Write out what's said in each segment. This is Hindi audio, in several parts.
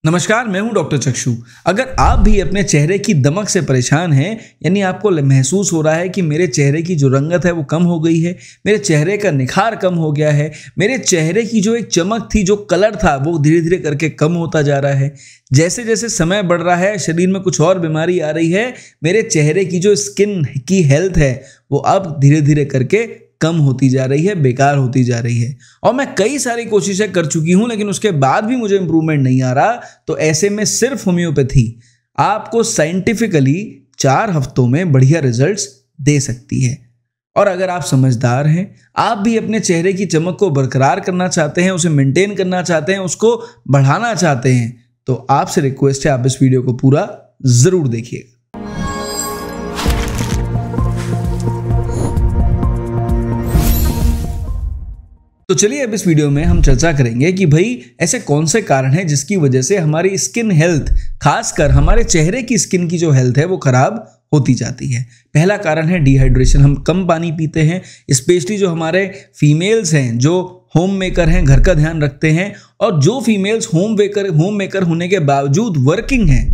नमस्कार, मैं हूं डॉक्टर चक्षु। अगर आप भी अपने चेहरे की दमक से परेशान हैं, यानी आपको महसूस हो रहा है कि मेरे चेहरे की जो रंगत है वो कम हो गई है, मेरे चेहरे का निखार कम हो गया है, मेरे चेहरे की जो एक चमक थी, जो कलर था वो धीरे धीरे करके कम होता जा रहा है, जैसे जैसे समय बढ़ रहा है शरीर में कुछ और बीमारी आ रही है, मेरे चेहरे की जो स्किन की हेल्थ है वो अब धीरे धीरे करके कम होती जा रही है, बेकार होती जा रही है। और मैं कई सारी कोशिशें कर चुकी हूं, लेकिन उसके बाद भी मुझे इंप्रूवमेंट नहीं आ रहा। तो ऐसे में सिर्फ होम्योपैथी आपको साइंटिफिकली 4 हफ्तों में बढ़िया रिजल्ट्स दे सकती है। और अगर आप समझदार हैं, आप भी अपने चेहरे की चमक को बरकरार करना चाहते हैं, उसे मेंटेन करना चाहते हैं, उसको बढ़ाना चाहते हैं, तो आपसे रिक्वेस्ट है आप इस वीडियो को पूरा जरूर देखिएगा। तो चलिए अब इस वीडियो में हम चर्चा करेंगे कि भाई ऐसे कौन से कारण हैं जिसकी वजह से हमारी स्किन हेल्थ, खासकर हमारे चेहरे की स्किन की जो हेल्थ है वो खराब होती जाती है। पहला कारण है डिहाइड्रेशन। हम कम पानी पीते हैं, स्पेशली जो हमारे फीमेल्स हैं, जो होम मेकर हैं, घर का ध्यान रखते हैं, और जो फीमेल्स होम मेकर होने के बावजूद वर्किंग हैं,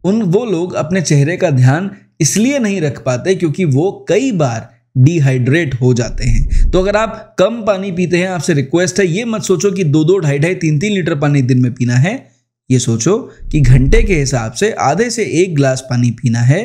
वो लोग अपने चेहरे का ध्यान इसलिए नहीं रख पाते क्योंकि वो कई बार डिहाइड्रेट हो जाते हैं। तो अगर आप कम पानी पीते हैं, आपसे रिक्वेस्ट है ये मत सोचो कि 2-2, 2.5-2, 3-3 लीटर पानी दिन में पीना है। ये सोचो कि घंटे के हिसाब से आधे से 1 गिलास पानी पीना है,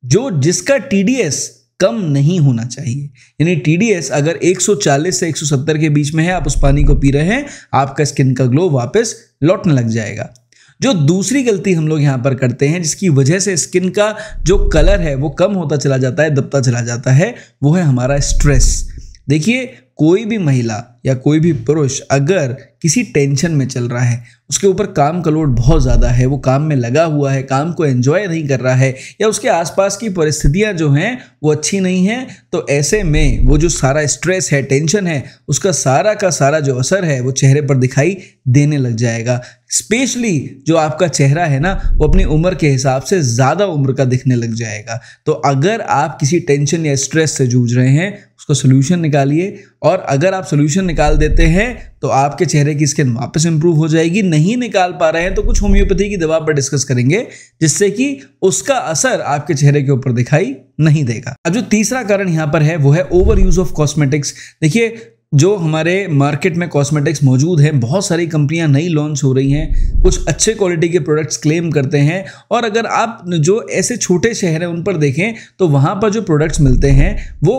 जिसका TDS कम नहीं होना चाहिए। यानी TDS अगर 140 से 170 के बीच में है, आप उस पानी को पी रहे हैं, आपका स्किन का ग्लो वापस लौटने लग जाएगा। जो दूसरी गलती हम लोग यहाँ पर करते हैं, जिसकी वजह से स्किन का जो कलर है वो कम होता चला जाता है, दबता चला जाता है, वो है हमारा स्ट्रेस। देखिए, कोई भी महिला या कोई भी पुरुष अगर किसी टेंशन में चल रहा है, उसके ऊपर काम का लोड बहुत ज़्यादा है, वो काम में लगा हुआ है, काम को एंजॉय नहीं कर रहा है, या उसके आसपास की परिस्थितियां जो हैं वो अच्छी नहीं हैं, तो ऐसे में वो जो सारा स्ट्रेस है, टेंशन है, उसका सारा का सारा जो असर है वो चेहरे पर दिखाई देने लग जाएगा। स्पेशली जो आपका चेहरा है ना, वो अपनी उम्र के हिसाब से ज़्यादा उम्र का दिखने लग जाएगा। तो अगर आप किसी टेंशन या स्ट्रेस से जूझ रहे हैं, उसका सोल्यूशन निकालिए, और अगर आप सोल्यूशन निकाल देते हैं तो आपके चेहरे की स्किन वापस इंप्रूव हो जाएगी। नहीं निकाल पा रहे हैं तो कुछ होम्योपैथी की दवा पर डिस्कस करेंगे, जिससे कि उसका असर आपके चेहरे के ऊपर दिखाई नहीं देगा। अब जो तीसरा कारण यहाँ पर है वो है ओवर यूज ऑफ कॉस्मेटिक्स। देखिए, जो हमारे मार्केट में कॉस्मेटिक्स मौजूद हैं, बहुत सारी कंपनियां नई लॉन्च हो रही हैं, कुछ अच्छे क्वालिटी के प्रोडक्ट्स क्लेम करते हैं, और अगर आप जो ऐसे छोटे शहर हैं उन पर देखें तो वहाँ पर जो प्रोडक्ट्स मिलते हैं वो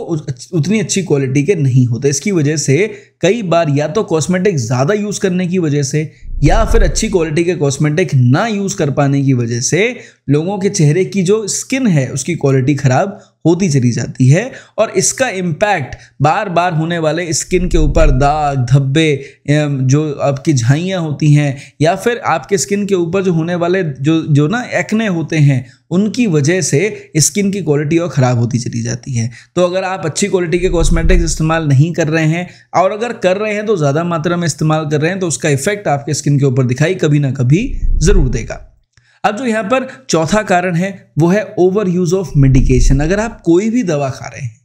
उतनी अच्छी क्वालिटी के नहीं होते। इसकी वजह से कई बार या तो कॉस्मेटिक ज़्यादा यूज़ करने की वजह से, या फिर अच्छी क्वालिटी के कॉस्मेटिक ना यूज़ कर पाने की वजह से लोगों के चेहरे की जो स्किन है उसकी क्वालिटी ख़राब होती चली जाती है, और इसका इम्पैक्ट बार बार होने वाले स्किन के ऊपर दाग, धब्बे, जो आपकी झाइयाँ होती हैं, या फिर आपके स्किन के ऊपर जो होने वाले जो ना एक्ने होते हैं, उनकी वजह से स्किन की क्वालिटी और ख़राब होती चली जाती है। तो अगर आप अच्छी क्वालिटी के कॉस्मेटिक्स इस्तेमाल नहीं कर रहे हैं, और अगर कर रहे हैं तो ज़्यादा मात्रा में इस्तेमाल कर रहे हैं, तो उसका इफेक्ट आपके स्किन के ऊपर दिखाई कभी ना कभी ज़रूर देगा। अब जो यहाँ पर चौथा कारण है वो है ओवर यूज ऑफ मेडिकेशन। अगर आप कोई भी दवा खा रहे हैं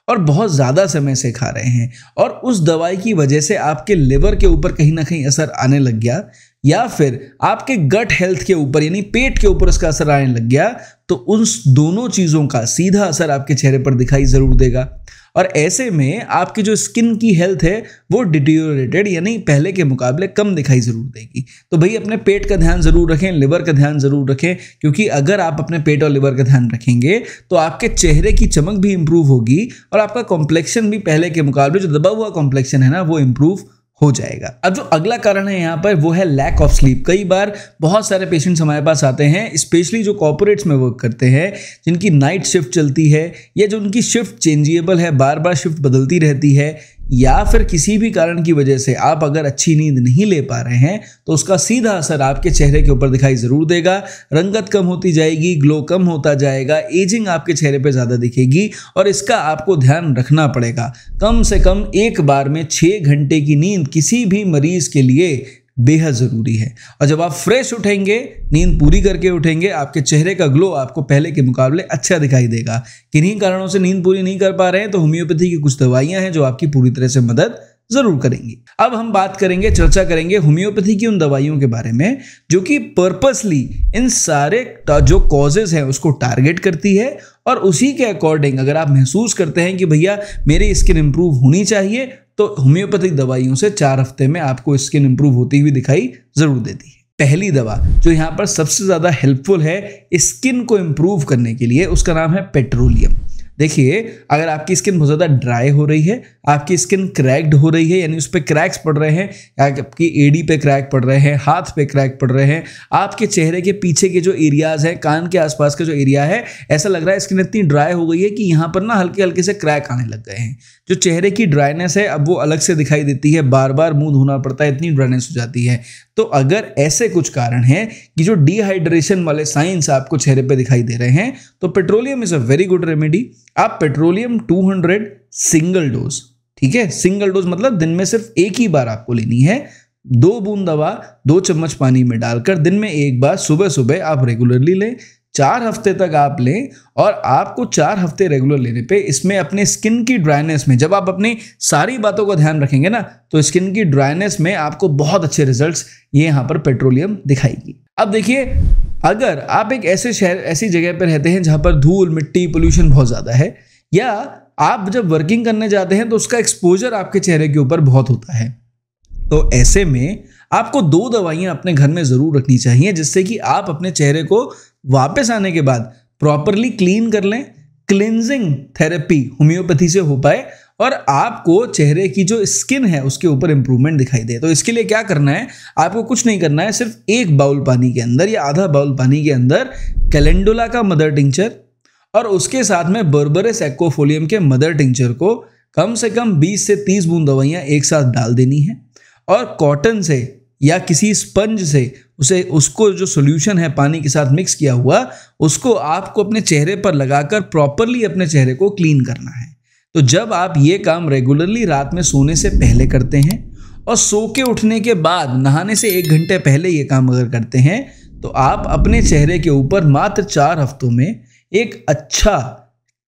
और बहुत ज़्यादा समय से खा रहे हैं, और उस दवाई की वजह से आपके लिवर के ऊपर कहीं ना कहीं असर आने लग गया, या फिर आपके गट हेल्थ के ऊपर यानी पेट के ऊपर इसका असर आने लग गया, तो उन दोनों चीज़ों का सीधा असर आपके चेहरे पर दिखाई ज़रूर देगा। और ऐसे में आपकी जो स्किन की हेल्थ है वो डिटीरियोरेटेड, यानी पहले के मुकाबले कम दिखाई ज़रूर देगी। तो भाई अपने पेट का ध्यान ज़रूर रखें, लिवर का ध्यान ज़रूर रखें, क्योंकि अगर आप अपने पेट और लिवर का ध्यान रखेंगे तो आपके चेहरे की चमक भी इम्प्रूव होगी, और आपका कॉम्प्लेक्शन भी पहले के मुकाबले, जो दबा हुआ कॉम्प्लेक्शन है ना, वो इम्प्रूव हो जाएगा। अब जो अगला कारण है यहाँ पर वो है लैक ऑफ स्लीप। कई बार बहुत सारे पेशेंट्स हमारे पास आते हैं, स्पेशली जो कॉर्पोरेट्स में वर्क करते हैं, जिनकी नाइट शिफ्ट चलती है, या जो उनकी शिफ्ट चेंजेबल है, बार बार शिफ्ट बदलती रहती है, या फिर किसी भी कारण की वजह से आप अगर अच्छी नींद नहीं ले पा रहे हैं, तो उसका सीधा असर आपके चेहरे के ऊपर दिखाई ज़रूर देगा। रंगत कम होती जाएगी, ग्लो कम होता जाएगा, एजिंग आपके चेहरे पे ज़्यादा दिखेगी, और इसका आपको ध्यान रखना पड़ेगा। कम से कम एक बार में 6 घंटे की नींद किसी भी मरीज के लिए बेहद ज़रूरी है। और जब आप फ्रेश उठेंगे, नींद पूरी करके उठेंगे, आपके चेहरे का ग्लो आपको पहले के मुकाबले अच्छा दिखाई देगा। किन्हीं कारणों से नींद पूरी नहीं कर पा रहे हैं तो होम्योपैथी की कुछ दवाइयां हैं जो आपकी पूरी तरह से मदद जरूर करेंगी। अब हम बात करेंगे, चर्चा करेंगे होम्योपैथी की उन दवाइयों के बारे में जो कि पर्पसली इन सारे जो कॉजेज हैं उसको टारगेट करती है, और उसी के अकॉर्डिंग अगर आप महसूस करते हैं कि भैया मेरी स्किन इंप्रूव होनी चाहिए, तो होम्योपैथिक दवाइयों से 4 हफ्ते में आपको स्किन इंप्रूव होती हुई दिखाई जरूर देती है। पहली दवा जो यहाँ पर सबसे ज्यादा हेल्पफुल है स्किन को इंप्रूव करने के लिए, उसका नाम है पेट्रोलियम। देखिए, अगर आपकी स्किन बहुत ज़्यादा ड्राई हो रही है, आपकी स्किन क्रैक्ड हो रही है, यानी उस पर क्रैक्स पड़ रहे हैं, आपकी एडी पे क्रैक पड़ रहे हैं, हाथ पे क्रैक पड़ रहे हैं, आपके चेहरे के पीछे के जो एरियाज हैं, कान के आसपास का जो एरिया है, ऐसा लग रहा है स्किन इतनी ड्राई हो गई है कि यहाँ पर ना हल्के हल्के से क्रैक आने लग गए हैं। जो चेहरे की ड्राइनेस है अब वो अलग से दिखाई देती है, बार बार मुंह धोना पड़ता है, इतनी ड्राइनेस हो जाती है। तो अगर ऐसे कुछ कारण हैं कि जो डिहाइड्रेशन वाले साइंस आपको चेहरे पे दिखाई दे रहे हैं, तो petroleum is a very good remedy. आप पेट्रोलियम 200 सिंगल डोज, ठीक है, सिंगल डोज मतलब दिन में सिर्फ एक ही बार आपको लेनी है। 2 बूंद दवा 2 चम्मच पानी में डालकर दिन में एक बार सुबह सुबह आप रेगुलरली लें। 4 हफ्ते तक आप लें, और आपको 4 हफ्ते रेगुलर लेने पे इसमें अपने स्किन की ड्राइनेस में, जब आप अपनी सारी बातों का ध्यान रखेंगे ना, तो स्किन की ड्राइनेस में आपको बहुत अच्छे रिजल्ट्स ये यहाँ पर पेट्रोलियम दिखाएगी। अब देखिए, अगर आप एक ऐसी जगह पर रहते हैं जहाँ पर धूल मिट्टी पोल्यूशन बहुत ज़्यादा है, या आप जब वर्किंग करने जाते हैं तो उसका एक्सपोजर आपके चेहरे के ऊपर बहुत होता है, तो ऐसे में आपको 2 दवाइयाँ अपने घर में ज़रूर रखनी चाहिए, जिससे कि आप अपने चेहरे को वापस आने के बाद प्रॉपरली क्लीन कर लें। क्लींजिंग थेरेपी होम्योपैथी से हो पाए और आपको चेहरे की जो स्किन है उसके ऊपर इंप्रूवमेंट दिखाई दे। तो इसके लिए क्या करना है, आपको कुछ नहीं करना है, सिर्फ 1 बाउल पानी के अंदर या आधा बाउल पानी के अंदर कैलेंडुला का मदर टिंचर और उसके साथ में बर्बेरिस एक्वाफोलियम के मदर टिंचर को कम से कम 20 से 30 बूंद दवाइयाँ एक साथ डाल देनी है, और कॉटन से या किसी स्पंज से उसको जो सॉल्यूशन है पानी के साथ मिक्स किया हुआ, उसको आपको अपने चेहरे पर लगाकर प्रॉपरली अपने चेहरे को क्लीन करना है। तो जब आप ये काम रेगुलरली रात में सोने से पहले करते हैं और सो के उठने के बाद नहाने से 1 घंटे पहले ये काम अगर करते हैं, तो आप अपने चेहरे के ऊपर मात्र 4 हफ्तों में एक अच्छा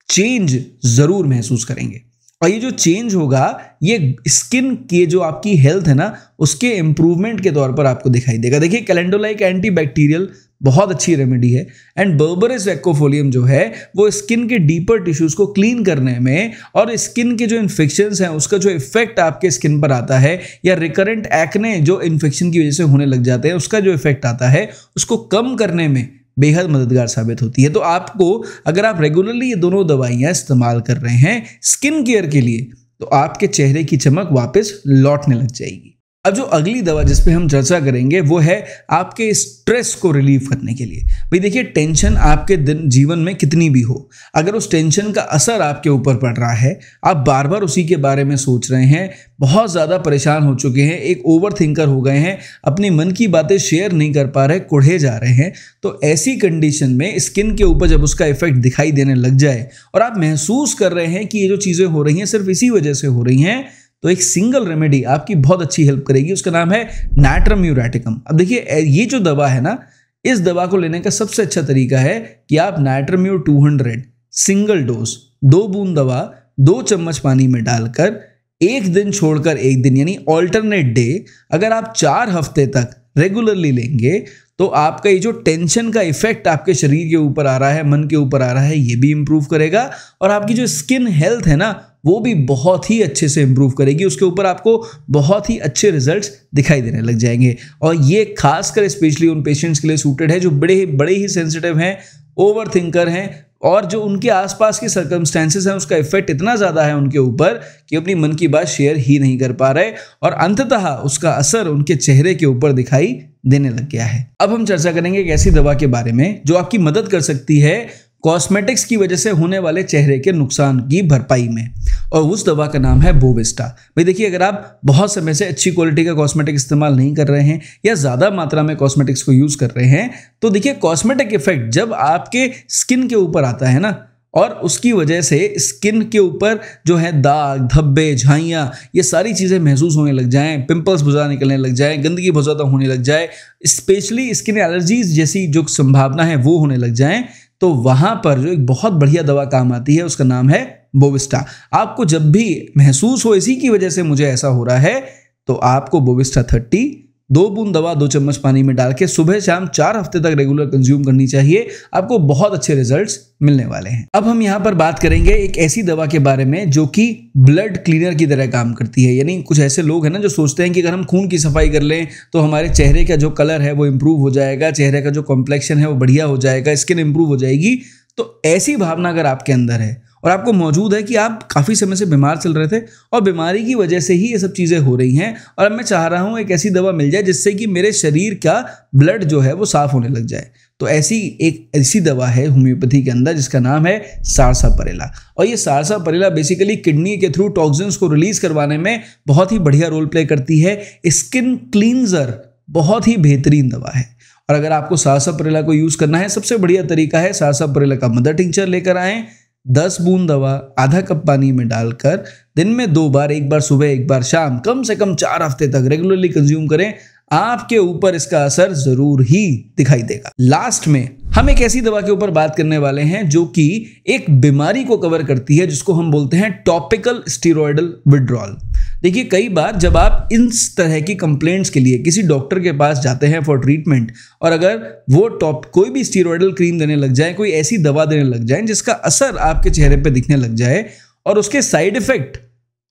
चेंज ज़रूर महसूस करेंगे। और ये जो चेंज होगा, ये स्किन की जो आपकी हेल्थ है ना, उसके इम्प्रूवमेंट के तौर पर आपको दिखाई देगा। देखिए, कैलेंडुला एक एंटीबैक्टीरियल बहुत अच्छी रेमेडी है, एंड बर्बेरिस एक्वाफोलियम जो है वो स्किन के डीपर टिश्यूज को क्लीन करने में और स्किन के जो इन्फेक्शंस हैं उसका जो इफेक्ट आपके स्किन पर आता है, या रिकरेंट एक्ने जो इन्फेक्शन की वजह से होने लग जाते हैं उसका जो इफेक्ट आता है, उसको कम करने में बेहद मददगार साबित होती है। तो आपको, अगर आप रेगुलरली ये दोनों दवाइयाँ इस्तेमाल कर रहे हैं स्किन केयर के लिए, तो आपके चेहरे की चमक वापस लौटने लग जाएगी। अब जो अगली दवा जिस पे हम चर्चा करेंगे वो है आपके स्ट्रेस को रिलीव करने के लिए। भाई देखिए, टेंशन आपके जीवन में कितनी भी हो, अगर उस टेंशन का असर आपके ऊपर पड़ रहा है, आप बार बार उसी के बारे में सोच रहे हैं, बहुत ज़्यादा परेशान हो चुके हैं, एक ओवर थिंकर हो गए हैं, अपने मन की बातें शेयर नहीं कर पा रहे, कुढ़े जा रहे हैं, तो ऐसी कंडीशन में स्किन के ऊपर जब उसका इफेक्ट दिखाई देने लग जाए और आप महसूस कर रहे हैं कि ये जो चीज़ें हो रही हैं सिर्फ इसी वजह से हो रही हैं, तो एक सिंगल रेमेडी आपकी बहुत अच्छी हेल्प करेगी। उसका नाम है नाइट्रम म्यूरेटिकम। अब देखिए, ये जो दवा है ना, इस दवा को लेने का सबसे अच्छा तरीका है कि आप नाइट्रम म्यू 200 सिंगल डोज 2 बूंद दवा 2 चम्मच पानी में डालकर 1 दिन छोड़कर 1 दिन, यानी ऑल्टरनेट डे, अगर आप 4 हफ्ते तक रेगुलरली लेंगे, तो आपका ये जो टेंशन का इफेक्ट आपके शरीर के ऊपर आ रहा है, मन के ऊपर आ रहा है, ये भी इंप्रूव करेगा, और आपकी जो स्किन हेल्थ है ना, वो भी बहुत ही अच्छे से इंप्रूव करेगी। उसके ऊपर आपको बहुत ही अच्छे रिजल्ट्स दिखाई देने लग जाएंगे। और ये खासकर स्पेशली उन पेशेंट्स के लिए सूटेड है जो बड़े ही सेंसिटिव हैं, ओवर थिंकर हैं, और जो उनके आसपास के सर्कमस्टेंसेस हैं उसका इफेक्ट इतना ज़्यादा है उनके ऊपर कि अपनी मन की बात शेयर ही नहीं कर पा रहे, और अंततः उसका असर उनके चेहरे के ऊपर दिखाई देने लग गया है। अब हम चर्चा करेंगे एक ऐसी दवा के बारे में जो आपकी मदद कर सकती है कॉस्मेटिक्स की वजह से होने वाले चेहरे के नुकसान की भरपाई में, और उस दवा का नाम है बोविस्टा। भाई देखिए, अगर आप बहुत समय से अच्छी क्वालिटी का कॉस्मेटिक इस्तेमाल नहीं कर रहे हैं या ज़्यादा मात्रा में कॉस्मेटिक्स को यूज़ कर रहे हैं, तो देखिए, कॉस्मेटिक इफेक्ट जब आपके स्किन के ऊपर आता है ना, और उसकी वजह से स्किन के ऊपर जो है दाग धब्बे झाइयाँ ये सारी चीज़ें महसूस होने लग जाएं, पिंपल्स बहुत ज़्यादा निकलने लग जाए, गंदगी बहुत ज़्यादा होने लग जाए, स्पेशली स्किन एलर्जीज जैसी जो संभावना है वो होने लग जाएं, तो वहाँ पर जो एक बहुत बढ़िया दवा काम आती है उसका नाम है बोविस्टा। आपको जब भी महसूस हो इसी की वजह से मुझे ऐसा हो रहा है, तो आपको बोविस्टा 30 2 बूंद दवा 2 चम्मच पानी में डाल के सुबह शाम 4 हफ्ते तक रेगुलर कंज्यूम करनी चाहिए। आपको बहुत अच्छे रिजल्ट्स मिलने वाले हैं। अब हम यहाँ पर बात करेंगे एक ऐसी दवा के बारे में जो कि ब्लड क्लीनर की तरह काम करती है। यानी कुछ ऐसे लोग हैं ना जो सोचते हैं कि अगर हम खून की सफाई कर लें तो हमारे चेहरे का जो कलर है वो इंप्रूव हो जाएगा, चेहरे का जो कॉम्प्लेक्शन है वो बढ़िया हो जाएगा, स्किन इंप्रूव हो जाएगी। तो ऐसी भावना अगर आपके अंदर है और आपको मौजूद है कि आप काफ़ी समय से बीमार चल रहे थे और बीमारी की वजह से ही ये सब चीज़ें हो रही हैं, और अब मैं चाह रहा हूँ एक ऐसी दवा मिल जाए जिससे कि मेरे शरीर का ब्लड जो है वो साफ होने लग जाए, तो ऐसी दवा है होम्योपैथी के अंदर जिसका नाम है सारसापारेला। और ये सारसापारेला बेसिकली किडनी के थ्रू टॉक्सिन्स को रिलीज करवाने में बहुत ही बढ़िया रोल प्ले करती है। स्किन क्लींजर बहुत ही बेहतरीन दवा है। और अगर आपको सारसापारेला को यूज़ करना है, सबसे बढ़िया तरीका है सारसापारेला का मदर टिंचर लेकर आएँ। 10 बूंद दवा आधा कप पानी में डालकर दिन में 2 बार, एक बार सुबह एक बार शाम, कम से कम 4 हफ्ते तक रेगुलरली कंज्यूम करें। आपके ऊपर इसका असर जरूर ही दिखाई देगा। लास्ट में हम एक ऐसी दवा के ऊपर बात करने वाले हैं जो कि एक बीमारी को कवर करती है जिसको हम बोलते हैं टॉपिकल स्टेरॉयडल विड्रॉल। देखिए, कई बार जब आप इस तरह की कंप्लेंट्स के लिए किसी डॉक्टर के पास जाते हैं फॉर ट्रीटमेंट, और अगर वो कोई भी स्टेरॉयडल क्रीम देने लग जाए, कोई ऐसी दवा देने लग जाए जिसका असर आपके चेहरे पे दिखने लग जाए और उसके साइड इफेक्ट,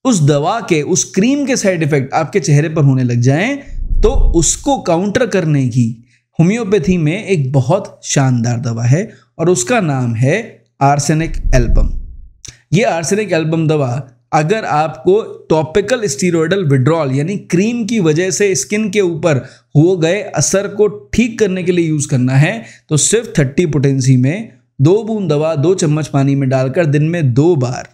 उस दवा के, उस क्रीम के साइड इफेक्ट आपके चेहरे पर होने लग जाएं, तो उसको काउंटर करने की होम्योपैथी में एक बहुत शानदार दवा है और उसका नाम है आर्सेनिक एल्बम। ये आर्सेनिक एल्बम दवा अगर आपको टॉपिकल स्टेरॉयडल विड्रॉल यानी क्रीम की वजह से स्किन के ऊपर हो गए असर को ठीक करने के लिए यूज़ करना है, तो सिर्फ 30 पोटेंसी में 2 बूंद दवा 2 चम्मच पानी में डालकर दिन में 2 बार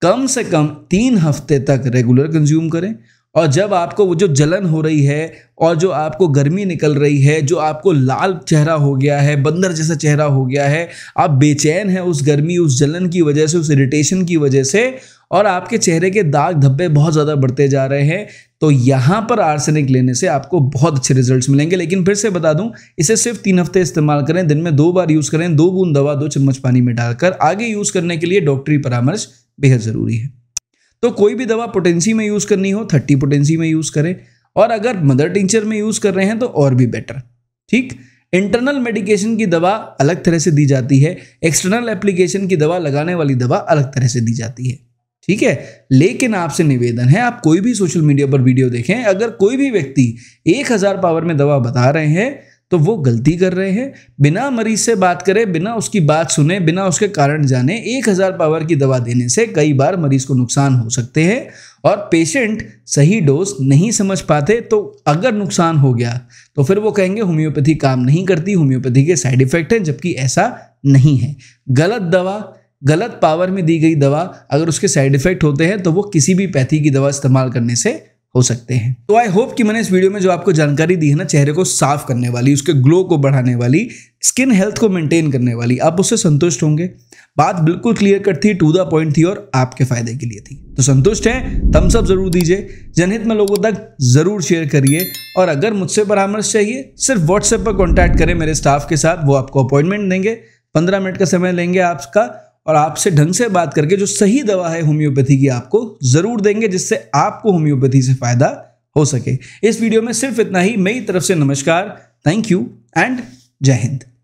कम से कम 3 हफ्ते तक रेगुलर कंज्यूम करें। और जब आपको वो जो जलन हो रही है और जो आपको गर्मी निकल रही है, जो आपको लाल चेहरा हो गया है, बंदर जैसा चेहरा हो गया है, आप बेचैन हैं उस गर्मी, उस जलन की वजह से, उस इरिटेशन की वजह से, और आपके चेहरे के दाग धब्बे बहुत ज़्यादा बढ़ते जा रहे हैं, तो यहाँ पर आर्सेनिक लेने से आपको बहुत अच्छे रिजल्ट्स मिलेंगे। लेकिन फिर से बता दूं, इसे सिर्फ 3 हफ्ते इस्तेमाल करें, दिन में 2 बार यूज़ करें, 2 बूंद दवा 2 चम्मच पानी में डालकर। आगे यूज़ करने के लिए डॉक्टरी परामर्श बेहद ज़रूरी है। तो कोई भी दवा पोटेंसी में यूज़ करनी हो 30 पोटेंसी में यूज़ करें, और अगर मदर टिंचर में यूज़ कर रहे हैं तो और भी बेटर। ठीक, इंटरनल मेडिकेशन की दवा अलग तरह से दी जाती है, एक्सटर्नल एप्लीकेशन की दवा, लगाने वाली दवा अलग तरह से दी जाती है। ठीक है, लेकिन आपसे निवेदन है, आप कोई भी सोशल मीडिया पर वीडियो देखें, अगर कोई भी व्यक्ति 1000 पावर में दवा बता रहे हैं तो वो गलती कर रहे हैं। बिना मरीज से बात करें, बिना उसकी बात सुने, बिना उसके कारण जाने 1000 पावर की दवा देने से कई बार मरीज को नुकसान हो सकते हैं, और पेशेंट सही डोज नहीं समझ पाते, तो अगर नुकसान हो गया तो फिर वो कहेंगे होम्योपैथी काम नहीं करती, होम्योपैथी के साइड इफेक्ट हैं, जबकि ऐसा नहीं है। गलत दवा, गलत पावर में दी गई दवा, अगर उसके साइड इफेक्ट होते हैं तो वो किसी भी पैथी की दवा इस्तेमाल करने से हो सकते हैं। तो आई होप कि मैंने इस वीडियो में जो आपको जानकारी दी है ना, चेहरे को साफ करने वाली, उसके ग्लो को बढ़ाने वाली, स्किन हेल्थ को मेंटेन करने वाली, आप उससे संतुष्ट होंगे। बात बिल्कुल क्लियर कट थी, टू द पॉइंट थी और आपके फायदे के लिए थी। तो संतुष्ट हैं? थम्स अप जरूर दीजिए, जनहित में लोगों तक जरूर शेयर करिए, और अगर मुझसे परामर्श चाहिए सिर्फ व्हाट्सएप पर कॉन्टैक्ट करें मेरे स्टाफ के साथ, वो आपको अपॉइंटमेंट देंगे, 15 मिनट का समय लेंगे आपका, और आपसे ढंग से बात करके जो सही दवा है होम्योपैथी की आपको जरूर देंगे, जिससे आपको होम्योपैथी से फायदा हो सके। इस वीडियो में सिर्फ इतना ही। मेरी तरफ से नमस्कार, थैंक यू एंड जय हिंद।